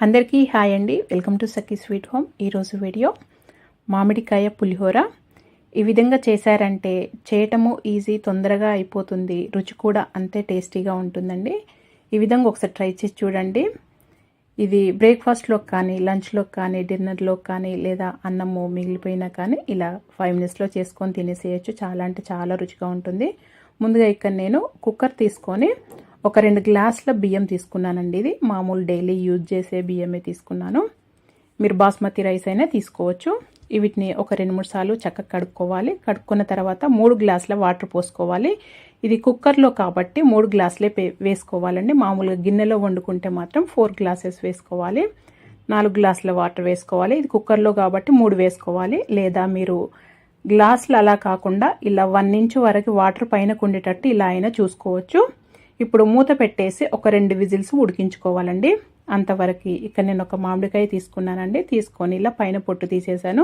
అందరికీ హాయ్ అండి. Welcome to Sakhi sweet home. ఈరోజు వీడియో మామిడికాయ పులిహోర. ఈ విధంగా చేశారంటే చేయటము ఈజీ, తొందరగా అయిపోతుంది, రుచి కూడా అంతే టేస్టీగా ఉంటుందండి. ఈ విధంగా ఒకసారి ట్రై చేసి చూడండి. ఇది బ్రేక్ఫాస్ట్లోకి కానీ, లంచ్లోకి కానీ, డిన్నర్లోకి కానీ, లేదా అన్నము మిగిలిపోయినా కానీ ఇలా 5 మినిట్స్లో చేసుకొని తినేసేయచ్చు. చాలా అంటే చాలా రుచిగా ఉంటుంది. ముందుగా ఇక్కడ నేను కుక్కర్ తీసుకొని ఒక 2 గ్లాసుల బియ్యం తీసుకున్నానండి. ఇది మామూలు డైలీ యూజ్ చేసే బియ్యమే తీసుకున్నాను. మీరు బాస్మతి రైస్ అయినా తీసుకోవచ్చు. వీటిని ఒక 2-3 సార్లు చక్కగా కడుక్కోవాలి. కడుక్కున్న తర్వాత 3 గ్లాసుల వాటర్ పోసుకోవాలి. ఇది కుక్కర్లో కాబట్టి 3 గ్లాసులే వేసుకోవాలండి. మామూలుగా గిన్నెలో వండుకుంటే మాత్రం 4 గ్లాసెస్ వేసుకోవాలి. 4 గ్లాసుల వాటర్ వేసుకోవాలి. ఇది కుక్కర్లో కాబట్టి 3 వేసుకోవాలి. లేదా మీరు గ్లాసులు అలా కాకుండా ఇలా 1 ఇంచ్ వరకు వాటర్ పైన ఉండేటట్టు ఇలా అయినా చూసుకోవచ్చు. ఇప్పుడు మూత పెట్టేసి ఒక 2 విజిల్స్ ఉడికించుకోవాలండి. అంతవరకు ఇక్కడ నేను ఒక మామిడికాయ తీసుకున్నానండి. తీసుకొని ఇలా పైన పొట్టు తీసేసాను.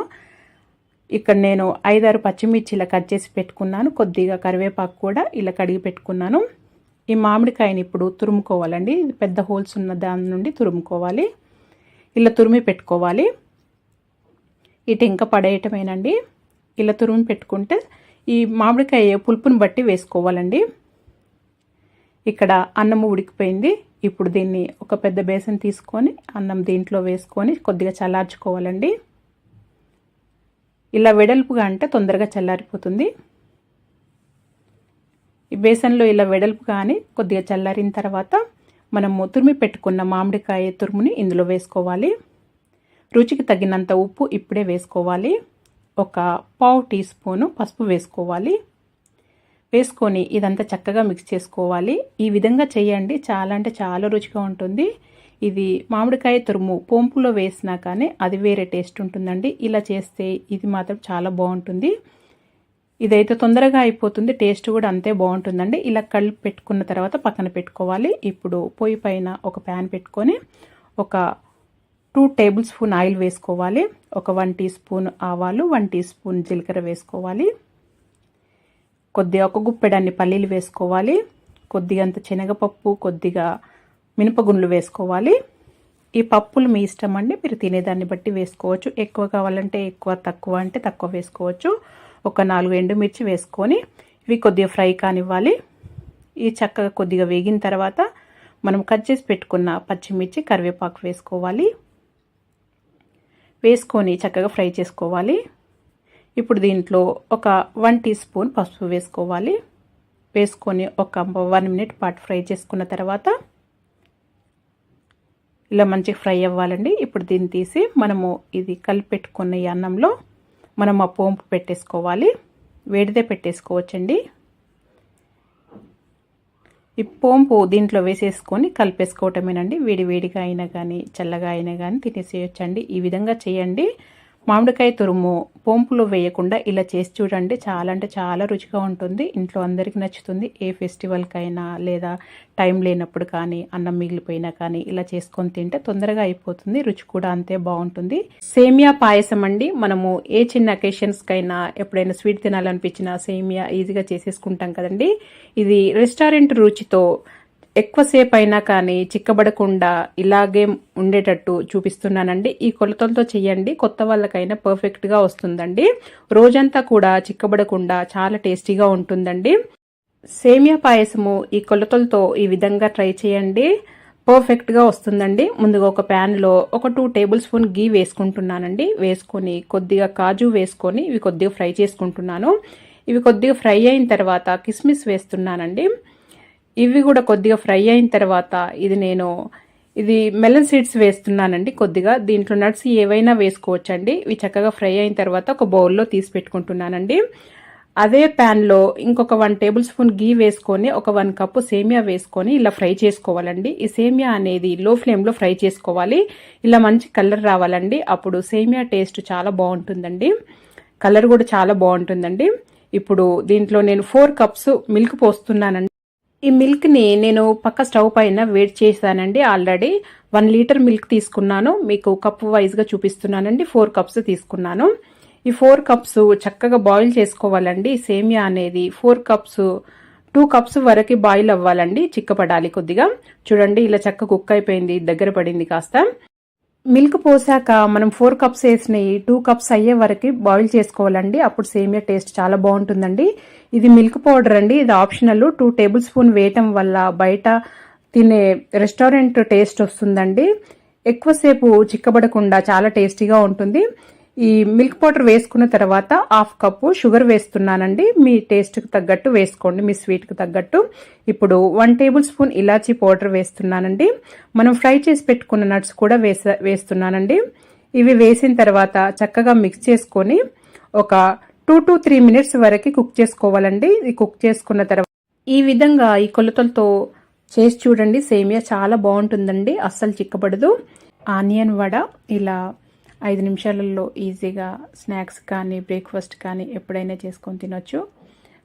ఇక్కడ నేను 5-6 పచ్చిమిర్చి ఇలా కట్ చేసి పెట్టుకున్నాను. కొద్దిగా కరివేపాకు కూడా ఇలా కడిగి పెట్టుకున్నాను. ఈ మామిడికాయని ఇప్పుడు తురుముకోవాలండి. పెద్ద హోల్స్ ఉన్న దాని నుండి తురుముకోవాలి. ఇలా తురిమి పెట్టుకోవాలి. ఈ టెంక పడేయటమేనండి. ఇలా తురిమి పెట్టుకుంటే ఈ మామిడికాయ పులుపుని బట్టి వేసుకోవాలండి. ఇక్కడ అన్నం ఉడికిపోయింది. ఇప్పుడు దీన్ని ఒక పెద్ద బేసన్ తీసుకొని అన్నం దీంట్లో వేసుకొని కొద్దిగా చల్లార్చుకోవాలండి. ఇలా వెడల్పుగా అంటే తొందరగా చల్లారిపోతుంది. ఈ బేసన్లో ఇలా వెడల్పు కానీ కొద్దిగా చల్లారిన తర్వాత మనము తురిమి పెట్టుకున్న మామిడికాయ తురుముని ఇందులో వేసుకోవాలి. రుచికి తగినంత ఉప్పు ఇప్పుడే వేసుకోవాలి. ఒక 1/2 టీ స్పూను పసుపు వేసుకోవాలి. వేసుకొని ఇదంతా చక్కగా మిక్స్ చేసుకోవాలి. ఈ విధంగా చేయండి. చాలా అంటే చాలా రుచిగా ఉంటుంది. ఇది మామిడికాయ తురుము పోంపులో వేసినా కానీ అది వేరే టేస్ట్ ఉంటుందండి. ఇలా చేస్తే ఇది మాత్రం చాలా బాగుంటుంది. ఇదైతే తొందరగా అయిపోతుంది, టేస్ట్ కూడా అంతే బాగుంటుందండి. ఇలా కలిపి పెట్టుకున్న తర్వాత పక్కన పెట్టుకోవాలి. ఇప్పుడు పొయ్యి పైన ఒక ప్యాన్ పెట్టుకొని ఒక 2 టేబుల్ స్పూన్ ఆయిల్ వేసుకోవాలి. ఒక 1 టీ స్పూన్ ఆవాలు, 1 టీ స్పూన్ జీలకర్ర వేసుకోవాలి. కొద్దిగా ఒక గుప్పెడన్ని పల్లీలు వేసుకోవాలి. కొద్దిగా అంత శనగపప్పు, కొద్దిగా మినపగుండ్లు వేసుకోవాలి. ఈ పప్పులు మీ ఇష్టం అండి, మీరు తినేదాన్ని బట్టి వేసుకోవచ్చు. ఎక్కువ కావాలంటే ఎక్కువ, తక్కువ అంటే తక్కువ వేసుకోవచ్చు. ఒక 4 ఎండుమిర్చి వేసుకొని ఇవి కొద్దిగా ఫ్రై కానివ్వాలి. ఈ చక్కగా కొద్దిగా వేగిన తర్వాత మనం కట్ చేసి పెట్టుకున్న పచ్చిమిర్చి, కరివేపాకు వేసుకోవాలి. వేసుకొని చక్కగా ఫ్రై చేసుకోవాలి. ఇప్పుడు దీంట్లో ఒక 1 టీ స్పూన్ పసుపు వేసుకోవాలి. వేసుకొని ఒక 1 మినిట్ పాటు ఫ్రై చేసుకున్న తర్వాత ఇలా మంచిగా ఫ్రై అవ్వాలండి. ఇప్పుడు దీన్ని తీసి మనము ఇది కలిపి పెట్టుకున్న ఈ అన్నంలో మనం ఆ పోంపు పెట్టేసుకోవాలి. వేడిదే పెట్టేసుకోవచ్చండి. ఈ పోంపు దీంట్లో వేసేసుకొని కలిపేసుకోవటమేనండి. వేడిగా అయినా కానీ చల్లగా అయినా కానీ తినేసేయచ్చండి. ఈ విధంగా చేయండి. మామిడికాయ తురుము పోంపులో వేయకుండా ఇలా చేసి చూడండి. చాలా అంటే చాలా రుచిగా ఉంటుంది. ఇంట్లో అందరికీ నచ్చుతుంది. ఏ ఫెస్టివల్కైనా లేదా టైం లేనప్పుడు కానీ, అన్నం మిగిలిపోయినా కానీ ఇలా చేసుకొని తింటే తొందరగా అయిపోతుంది. రుచి కూడా అంతే బాగుంటుంది. సేమియా పాయసం అండి. మనము ఏ చిన్న అకేషన్స్కైనా ఎప్పుడైనా స్వీట్ తినాలనిపించినా సేమియా ఈజీగా చేసేసుకుంటాం కదండి. ఇది రెస్టారెంట్ రుచితో ఎక్కువసేపు అయినా కానీ చిక్కబడకుండా ఇలాగే ఉండేటట్టు చూపిస్తున్నానండి. ఈ కొలతలతో చేయండి. కొత్త వాళ్ళకైనా పర్ఫెక్ట్గా వస్తుందండి. రోజంతా కూడా చిక్కబడకుండా చాలా టేస్టీగా ఉంటుందండి. సేమియా పాయసము ఈ కొలతలతో ఈ విధంగా ట్రై చేయండి. పర్ఫెక్ట్గా వస్తుందండి. ముందుగా ఒక ప్యాన్లో ఒక 2 టేబుల్ స్పూన్ గీ వేసుకుంటున్నానండి. వేసుకొని కొద్దిగా కాజు వేసుకొని ఇవి కొద్దిగా ఫ్రై చేసుకుంటున్నాను. ఇవి కొద్దిగా ఫ్రై అయిన తర్వాత కిస్మిస్ వేస్తున్నానండి. ఇవి కూడా కొద్దిగా ఫ్రై అయిన తర్వాత ఇది మెలన్ సీడ్స్ వేస్తున్నానండి. కొద్దిగా దీంట్లో నట్స్ ఏవైనా వేసుకోవచ్చండి. ఇవి చక్కగా ఫ్రై అయిన తర్వాత ఒక బౌల్లో తీసి పెట్టుకుంటున్నానండి. అదే ప్యాన్లో ఇంకొక 1 టేబుల్ స్పూన్ గీ వేసుకొని ఒక 1 కప్పు సేమియా వేసుకొని ఇలా ఫ్రై చేసుకోవాలండి. ఈ సేమియా అనేది లో ఫ్లేమ్లో ఫ్రై చేసుకోవాలి. ఇలా మంచి కలర్ రావాలండి. అప్పుడు సేమియా టేస్ట్ చాలా బాగుంటుందండి. కలర్ కూడా చాలా బాగుంటుందండి. ఇప్పుడు దీంట్లో నేను 4 కప్స్ మిల్క్ పోస్తున్నానండి. ఈ మిల్క్ని నేను పక్క స్టవ్ పైన వేడి చేశానండి. ఆల్రెడీ 1 లీటర్ మిల్క్ తీసుకున్నాను. మీకు కప్పు వైజ్గా చూపిస్తున్నానండి. 4 కప్స్ తీసుకున్నాను. ఈ 4 కప్స్ చక్కగా బాయిల్ చేసుకోవాలండి. సేమియా అనేది 4 కప్స్ 2 కప్స్ వరకు బాయిల్ అవ్వాలండి. చిక్కపడాలి కొద్దిగా. చూడండి ఇలా చక్కగా కుక్ అయిపోయింది, దగ్గర పడింది కాస్త. మిల్క్ పోసాక మనం 4 కప్స్ వేసినవి 2 కప్స్ అయ్యే వరకు బాయిల్ చేసుకోవాలండి. అప్పుడు సేమియా టేస్ట్ చాలా బాగుంటుందండి. ఇది మిల్క్ పౌడర్ అండి, ఇది ఆప్షనల్. 2 టేబుల్ స్పూన్ వేయటం వల్ల బయట తినే రెస్టారెంట్ టేస్ట్ వస్తుందండి. ఎక్కువసేపు చిక్కబడకుండా చాలా టేస్టీగా ఉంటుంది. ఈ మిల్క్ పౌడర్ వేసుకున్న తర్వాత 1/2 కప్పు షుగర్ వేస్తున్నానండి. మీ టేస్ట్కి తగ్గట్టు వేసుకోండి, మీ స్వీట్కి తగ్గట్టు. ఇప్పుడు 1 టేబుల్ స్పూన్ ఇలాచీ పౌడర్ వేస్తున్నానండి. మనం ఫ్రై చేసి పెట్టుకున్న నట్స్ కూడా వేస్తున్నానండి. ఇవి వేసిన తర్వాత చక్కగా మిక్స్ చేసుకొని ఒక 2 to 3 మినిట్స్ వరకు కుక్ చేసుకోవాలండి. ఇది కుక్ చేసుకున్న తర్వాత ఈ విధంగా ఈ కొలతలతో చేసి చూడండి. సేమియా చాలా బాగుంటుందండి, అస్సలు చిక్కబడదు. ఆనియన్ వడ ఇలా 5 నిమిషాలలో ఈజీగా స్నాక్స్ కానీ బ్రేక్ఫాస్ట్ కానీ ఎప్పుడైనా చేసుకొని తినొచ్చు.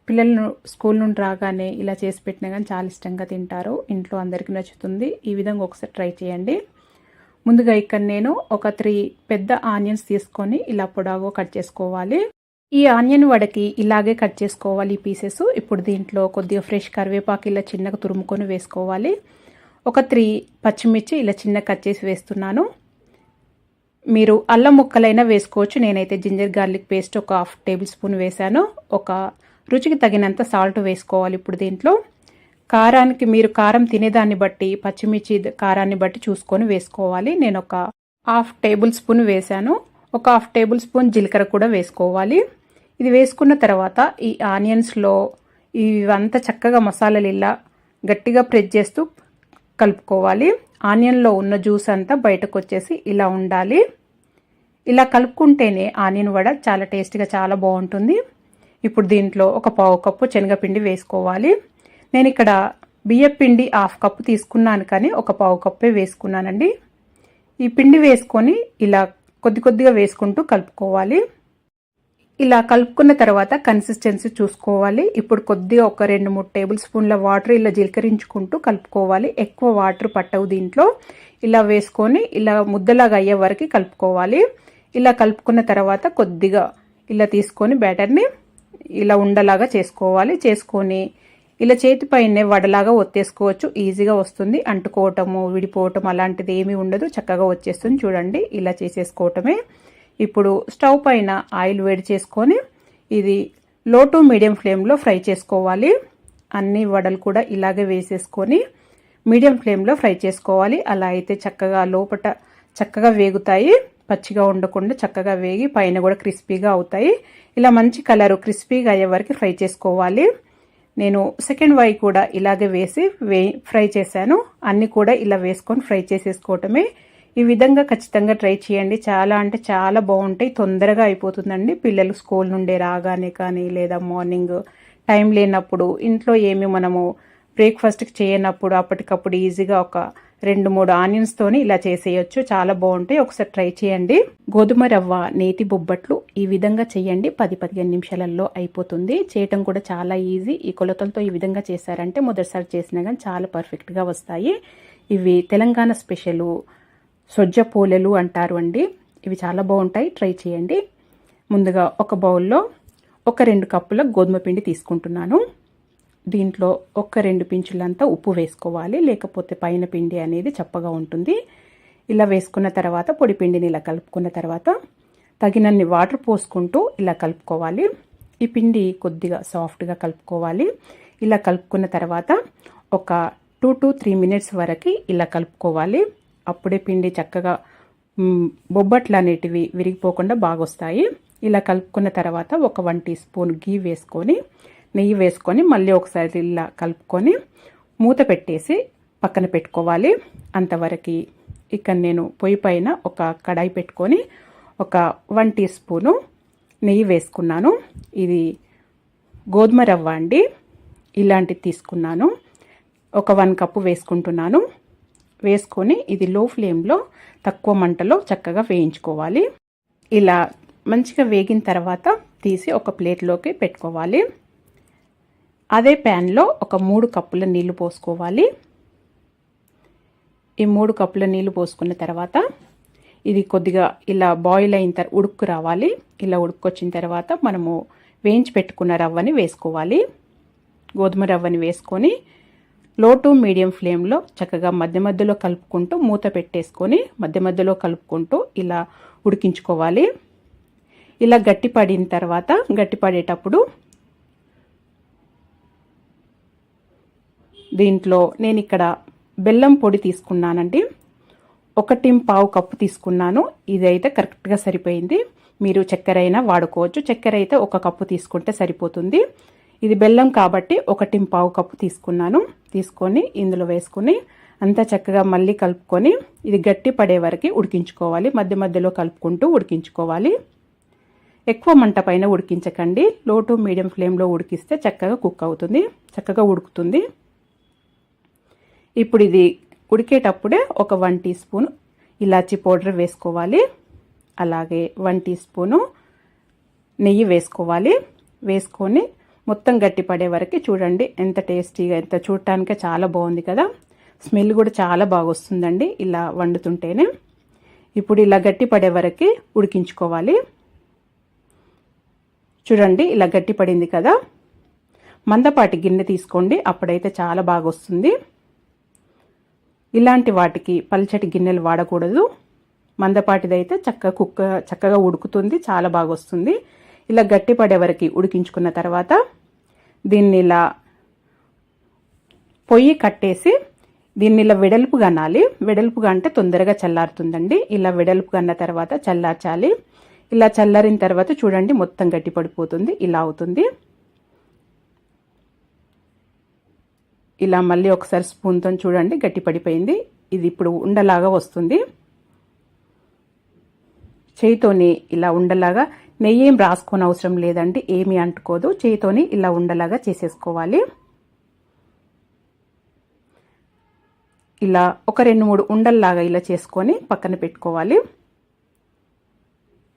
పిల్లలను స్కూల్ నుండి రాగానే ఇలా చేసి పెట్టినా కానీ చాలా ఇష్టంగా తింటారు. ఇంట్లో అందరికీ నచ్చుతుంది. ఈ విధంగా ఒకసారి ట్రై చేయండి. ముందుగా ఇక్కడ నేను ఒక 3 పెద్ద ఆనియన్స్ తీసుకొని ఇలా పొడవుగా కట్ చేసుకోవాలి. ఈ ఆనియన్ వడకి ఇలాగే కట్ చేసుకోవాలి ఈ పీసెస్. ఇప్పుడు దీంట్లో కొద్దిగా ఫ్రెష్ కరివేపాకు ఇలా చిన్నగా తురుముకొని వేసుకోవాలి. ఒక 3 పచ్చిమిర్చి ఇలా చిన్నగా కట్ చేసి వేస్తున్నాను. మీరు అల్లం ముక్కలైనా వేసుకోవచ్చు. నేనైతే జింజర్ గార్లిక్ పేస్ట్ ఒక 1/2 టేబుల్ స్పూన్ వేసాను. ఒక రుచికి తగినంత సాల్ట్ వేసుకోవాలి. ఇప్పుడు దీంట్లో కారానికి మీరు కారం తినేదాన్ని బట్టి పచ్చిమిర్చి కారాన్ని బట్టి చూసుకొని వేసుకోవాలి. నేను ఒక 1/2 టేబుల్ స్పూన్ వేసాను. ఒక 1/2 టేబుల్ స్పూన్ జీలకర్ర కూడా వేసుకోవాలి. ఇది వేసుకున్న తర్వాత ఈ ఆనియన్స్లో ఇవంతా చక్కగా మసాలాలు ఇలా గట్టిగా ప్రెస్ చేస్తూ కలుపుకోవాలి. ఆనియన్లో ఉన్న జ్యూస్ అంతా బయటకు వచ్చేసి ఇలా ఉండాలి. ఇలా కలుపుకుంటేనే ఆనియన్ వడ చాలా టేస్టీగా చాలా బాగుంటుంది. ఇప్పుడు దీంట్లో ఒక 1/4 కప్పు శనగపిండి వేసుకోవాలి. నేను ఇక్కడ బియ్యం పిండి 1/2 కప్పు తీసుకున్నాను, కానీ ఒక 1/4 కప్పే వేసుకున్నానండి. ఈ పిండి వేసుకొని ఇలా కొద్దిగా వేసుకుంటూ కలుపుకోవాలి. ఇలా కలుపుకున్న తర్వాత కన్సిస్టెన్సీ చూసుకోవాలి. ఇప్పుడు కొద్దిగా ఒక 2-3 టేబుల్ స్పూన్ల వాటర్ ఇలా జీలకరించుకుంటూ కలుపుకోవాలి. ఎక్కువ వాటర్ పట్టవు దీంట్లో. ఇలా వేసుకొని ఇలా ముద్దలాగా అయ్యే వరకు కలుపుకోవాలి. ఇలా కలుపుకున్న తర్వాత కొద్దిగా ఇలా తీసుకొని బ్యాటర్ని ఇలా ఉండలాగా చేసుకొని ఇలా చేతిపైనే వడలాగా ఒత్తేసుకోవచ్చు. ఈజీగా వస్తుంది. అంటుకోవటము విడిపోవటం అలాంటిది ఏమీ ఉండదు, చక్కగా వచ్చేస్తుంది. చూడండి, ఇలా చేసేసుకోవటమే. ఇప్పుడు స్టవ్ పైన ఆయిల్ వేడి చేసుకొని ఇది లో టు మీడియం ఫ్లేమ్లో ఫ్రై చేసుకోవాలి. అన్ని వడలు కూడా ఇలాగే వేసేసుకొని మీడియం ఫ్లేమ్లో ఫ్రై చేసుకోవాలి. అలా అయితే చక్కగా లోపట చక్కగా వేగుతాయి, పచ్చిగా ఉండకుండా చక్కగా వేగి పైన కూడా క్రిస్పీగా అవుతాయి. ఇలా మంచి కలరు క్రిస్పీగా అయ్యే వరకు ఫ్రై చేసుకోవాలి. నేను సెకండ్ వై కూడా ఇలాగే వేసి ఫ్రై చేశాను. అన్ని కూడా ఇలా వేసుకొని ఫ్రై చేసేసుకోవటమే. ఈ విధంగా ఖచ్చితంగా ట్రై చేయండి. చాలా అంటే చాలా బాగుంటాయి. తొందరగా అయిపోతుందండి. పిల్లలు స్కూల్ నుండి రాగానే కానీ లేదా మార్నింగ్ టైం లేనప్పుడు ఇంట్లో ఏమి మనము బ్రేక్ఫాస్ట్కి చేయనప్పుడు అప్పటికప్పుడు ఈజీగా ఒక 2-3 ఆనియన్స్తోని ఇలా చేసేయచ్చు. చాలా బాగుంటాయి. ఒకసారి ట్రై చేయండి. గోధుమ రవ్వ నేతి బొబ్బట్లు ఈ విధంగా చేయండి. 10-15 నిమిషాలలో అయిపోతుంది. చేయటం కూడా చాలా ఈజీ. ఈ కొలతలతో ఈ విధంగా చేశారంటే మొదటిసారి చేసినా కానీ చాలా పర్ఫెక్ట్గా వస్తాయి. ఇవి తెలంగాణ స్పెషల్ సొజ్జ పోలెలు అంటారు అండి. ఇవి చాలా బాగుంటాయి. ట్రై చేయండి. ముందుగా ఒక బౌల్లో ఒక 2 కప్పుల గోధుమ పిండి తీసుకుంటున్నాను. దీంట్లో ఒక 2 పించులంతా ఉప్పు వేసుకోవాలి, లేకపోతే పైన పిండి అనేది చప్పగా ఉంటుంది. ఇలా వేసుకున్న తర్వాత పొడి పిండిని ఇలా కలుపుకున్న తర్వాత తగినన్ని వాటర్ పోసుకుంటూ ఇలా కలుపుకోవాలి. ఈ పిండి కొద్దిగా సాఫ్ట్గా కలుపుకోవాలి. ఇలా కలుపుకున్న తర్వాత ఒక 2 to 3 మినిట్స్ వరకు ఇలా కలుపుకోవాలి. అప్పుడే పిండి చక్కగా బొబ్బట్లు అనేటివి విరిగిపోకుండా బాగా వస్తాయి. ఇలా కలుపుకున్న తర్వాత ఒక 1 టీ స్పూన్ గీ వేసుకొని నెయ్యి వేసుకొని మళ్ళీ ఒకసారి ఇలా కలుపుకొని మూత పెట్టేసి పక్కన పెట్టుకోవాలి. అంతవరకు ఇక్కడ నేను పొయ్యి పైన ఒక కడాయి పెట్టుకొని ఒక 1 టీ స్పూను నెయ్యి వేసుకున్నాను. ఇది గోధుమ రవ్వ అండి, ఇలాంటిది తీసుకున్నాను. ఒక 1 కప్పు వేసుకుంటున్నాను. వేసుకొని ఇది లో ఫ్లేమ్లో తక్కువ మంటలో చక్కగా వేయించుకోవాలి. ఇలా మంచిగా వేగిన తర్వాత తీసి ఒక ప్లేట్లోకి పెట్టుకోవాలి. అదే ప్యాన్లో ఒక 3 కప్పుల నీళ్లు పోసుకోవాలి. ఈ 3 కప్పుల నీళ్లు పోసుకున్న తర్వాత ఇది కొద్దిగా ఇలా బాయిల్ అయిన తర్వాత ఉడుక్కు రావాలి. ఇలా ఉడుక్కొచ్చిన తర్వాత మనము వేయించి పెట్టుకున్న రవ్వని వేసుకోవాలి. గోధుమ రవ్వని వేసుకొని లో టు మీడియం ఫ్లేమ్లో చక్కగా మధ్య మధ్యలో కలుపుకుంటూ మూత పెట్టేసుకొని మధ్య మధ్యలో కలుపుకుంటూ ఇలా ఉడికించుకోవాలి. ఇలా గట్టిపడిన తర్వాత గట్టిపడేటప్పుడు దీంట్లో నేను ఇక్కడ బెల్లం పొడి తీసుకున్నానండి. 1.25 కప్పు తీసుకున్నాను. ఇదైతే కరెక్ట్గా సరిపోయింది. మీరు చక్కెర అయినా వాడుకోవచ్చు. చక్కెర అయితే 1 కప్పు తీసుకుంటే సరిపోతుంది. ఇది బెల్లం కాబట్టి 1.25 కప్పు తీసుకున్నాను. తీసుకొని ఇందులో వేసుకొని అంతా చక్కగా మళ్ళీ కలుపుకొని ఇది గట్టి పడే వరకు ఉడికించుకోవాలి. మధ్య మధ్యలో కలుపుకుంటూ ఉడికించుకోవాలి. ఎక్కువ మంట పైన ఉడికించకండి. లో టు మీడియం ఫ్లేమ్లో ఉడికిస్తే చక్కగా కుక్ అవుతుంది, చక్కగా ఉడుకుతుంది. ఇప్పుడు ఇది ఉడికేటప్పుడే ఒక 1 టీ స్పూన్ ఇలాచీ పౌడర్ వేసుకోవాలి. అలాగే 1 టీ స్పూను నెయ్యి వేసుకోవాలి. వేసుకొని మొత్తం గట్టి పడే వరకు చూడండి. ఎంత టేస్టీగా, ఎంత చూడటానికే చాలా బాగుంది కదా. స్మెల్ కూడా చాలా బాగా వస్తుందండి ఇలా వండుతుంటేనే. ఇప్పుడు ఇలా గట్టి పడే వరకు ఉడికించుకోవాలి. చూడండి ఇలా గట్టి పడింది కదా. మందపాటి గిన్నె తీసుకోండి, అప్పుడైతే చాలా బాగా వస్తుంది. ఇలాంటి వాటికి పల్చటి గిన్నెలు వాడకూడదు. మందపాటిదైతే చక్కగా ఉడుకుతుంది, చాలా బాగా వస్తుంది. ఇలా గట్టి పడే వరకు ఉడికించుకున్న తర్వాత దీన్ని ఇలా పొయ్యి కట్టేసి దీన్ని ఇలా వెడల్పుగా అనాలి. వెడల్పుగా అంటే తొందరగా చల్లారుతుందండి. ఇలా వెడల్పుగా అన్న తర్వాత చల్లార్చాలి. ఇలా చల్లారిన తర్వాత చూడండి మొత్తం గట్టి పడిపోతుంది, ఇలా అవుతుంది. ఇలా మళ్ళీ ఒకసారి స్పూన్తో చూడండి గట్టి పడిపోయింది. ఇది ఇప్పుడు ఉండలాగా వస్తుంది. చేయితోని ఇలా ఉండలాగా, నెయ్యి ఏం రాసుకోని అవసరం లేదండి, ఏమీ అంటుకోదు. చేయితోని ఇలా ఉండలాగా చేసేసుకోవాలి. ఇలా ఒక 2-3 ఉండల్లాగా ఇలా చేసుకొని పక్కన పెట్టుకోవాలి.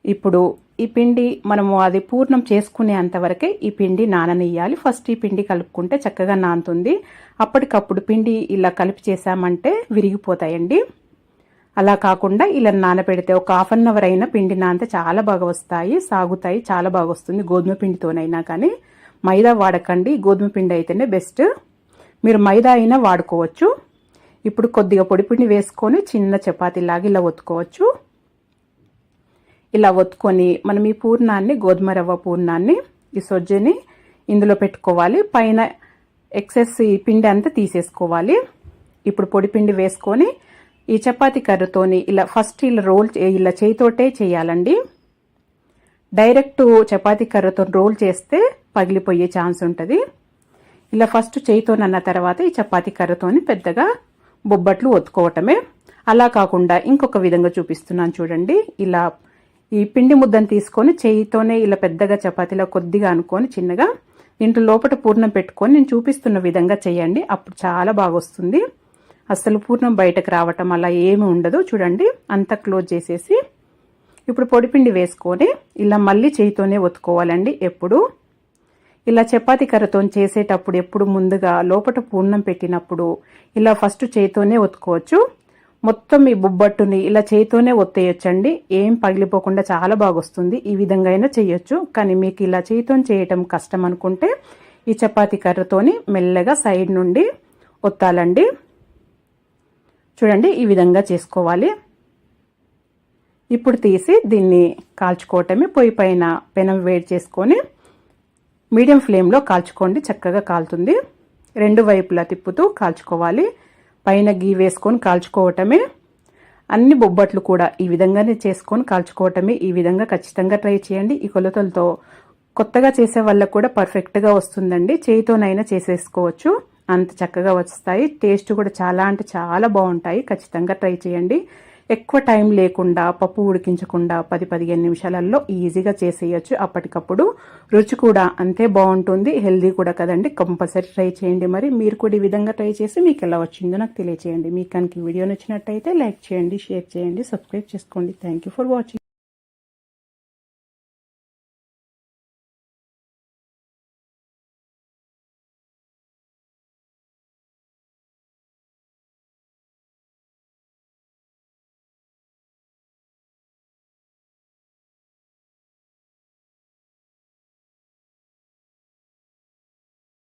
ఇప్పుడు ఈ పిండి మనము అది పూర్ణం చేసుకునే అంతవరకే ఈ పిండి నాననియ్యాలి. ఫస్ట్ ఈ పిండి కలుపుకుంటే చక్కగా నానుతుంది. అప్పటికప్పుడు పిండి ఇలా కలిపి చేసామంటే విరిగిపోతాయండి. అలా కాకుండా ఇలా నానబెడితే ఒక 1/2 అవర్ అయినా పిండి నానితే చాలా బాగా వస్తాయి, సాగుతాయి, చాలా బాగా వస్తుంది. గోధుమ పిండితోనైనా కానీ మైదా వాడకండి, గోధుమ పిండి అయితేనే బెస్ట్. మీరు మైదా అయినా వాడుకోవచ్చు. ఇప్పుడు కొద్దిగా పొడి పిండి వేసుకొని చిన్న చపాతీలాగా ఇలా ఒత్తుకోవచ్చు. ఇలా ఒత్తుకొని మనం ఈ పూర్ణాన్ని, గోధుమ రవ్వ పూర్ణాన్ని, ఈ సొజ్జని ఇందులో పెట్టుకోవాలి. పైన ఎక్సెస్ ఈ పిండి అంతా తీసేసుకోవాలి. ఇప్పుడు పొడి పిండి వేసుకొని ఈ చపాతీ కర్రతోని ఇలా ఫస్ట్ ఇలా చేయితోటే చేయాలండి. డైరెక్ట్ చపాతీ కర్రతో రోల్ చేస్తే పగిలిపోయే ఛాన్స్ ఉంటుంది. ఇలా ఫస్ట్ చేయితోనన్న తర్వాత ఈ చపాతీ కర్రతోని పెద్దగా బొబ్బట్లు ఒత్తుకోవటమే. అలా కాకుండా ఇంకొక విధంగా చూపిస్తున్నాను చూడండి. ఇలా ఈ పిండి ముద్దను తీసుకొని చేయితోనే ఇలా పెద్దగా చపాతీలో కొద్దిగా అనుకొని చిన్నగా దీంట్లో లోపల పూర్ణం పెట్టుకొని నేను చూపిస్తున్న విధంగా చేయండి. అప్పుడు చాలా బాగా వస్తుంది. అసలు పూర్ణం బయటకు రావటం అలా ఏమి ఉండదు. చూడండి అంతా క్లోజ్ చేసేసి ఇప్పుడు పొడిపిండి వేసుకొని ఇలా మళ్ళీ చేయితోనే ఒత్తుకోవాలండి. ఎప్పుడు ఇలా చపాతీ కర్రతో చేసేటప్పుడు ఎప్పుడు ముందుగా లోపల పూర్ణం పెట్టినప్పుడు ఇలా ఫస్ట్ చేయితోనే ఒత్తుకోవచ్చు. మొత్తం ఈ బొబ్బట్టుని ఇలా చేయితోనే ఒత్తేయొచ్చండి. ఏం పగిలిపోకుండా చాలా బాగా వస్తుంది. ఈ విధంగా అయినా చేయొచ్చు. కానీ మీకు ఇలా చేయితో చేయటం కష్టం అనుకుంటే ఈ చపాతీ కర్రతోని మెల్లగా సైడ్ నుండి ఒత్తాలండి. చూడండి ఈ విధంగా చేసుకోవాలి. ఇప్పుడు తీసి దీన్ని కాల్చుకోవటమే. పొయ్యి పైన పెనం వేడి చేసుకొని మీడియం ఫ్లేమ్లో కాల్చుకోండి. చక్కగా కాలుతుంది. 2 వైపులా తిప్పుతూ కాల్చుకోవాలి. పైన గీ వేసుకొని కాల్చుకోవటమే. అన్ని బొబ్బట్లు కూడా ఈ విధంగానే చేసుకొని కాల్చుకోవటమే. ఈ విధంగా ఖచ్చితంగా ట్రై చేయండి. ఈ కొలతలతో కొత్తగా చేసే వాళ్ళకు కూడా పర్ఫెక్ట్గా వస్తుందండి. చేయితోనైనా చేసేసుకోవచ్చు, అంత చక్కగా వస్తాయి. టేస్ట్ కూడా చాలా అంటే చాలా బాగుంటాయి. ఖచ్చితంగా ట్రై చేయండి. ఎక్కువ టైం లేకుండా, పప్పు ఉడికించకుండా 10-15 నిమిషాలలో ఈజీగా చేసేయచ్చు. అప్పటికప్పుడు రుచి కూడా అంతే బాగుంటుంది. హెల్దీ కూడా కదండి. కంపల్సరీ ట్రై చేయండి. మరి మీరు కూడా ఈ విధంగా ట్రై చేసి మీకు ఎలా వచ్చిందో నాకు తెలియచేయండి. మీకు కనుక ఈ వీడియో నచ్చినట్టయితే లైక్ చేయండి, షేర్ చేయండి, సబ్స్క్రైబ్ చేసుకోండి. Thank you for watching.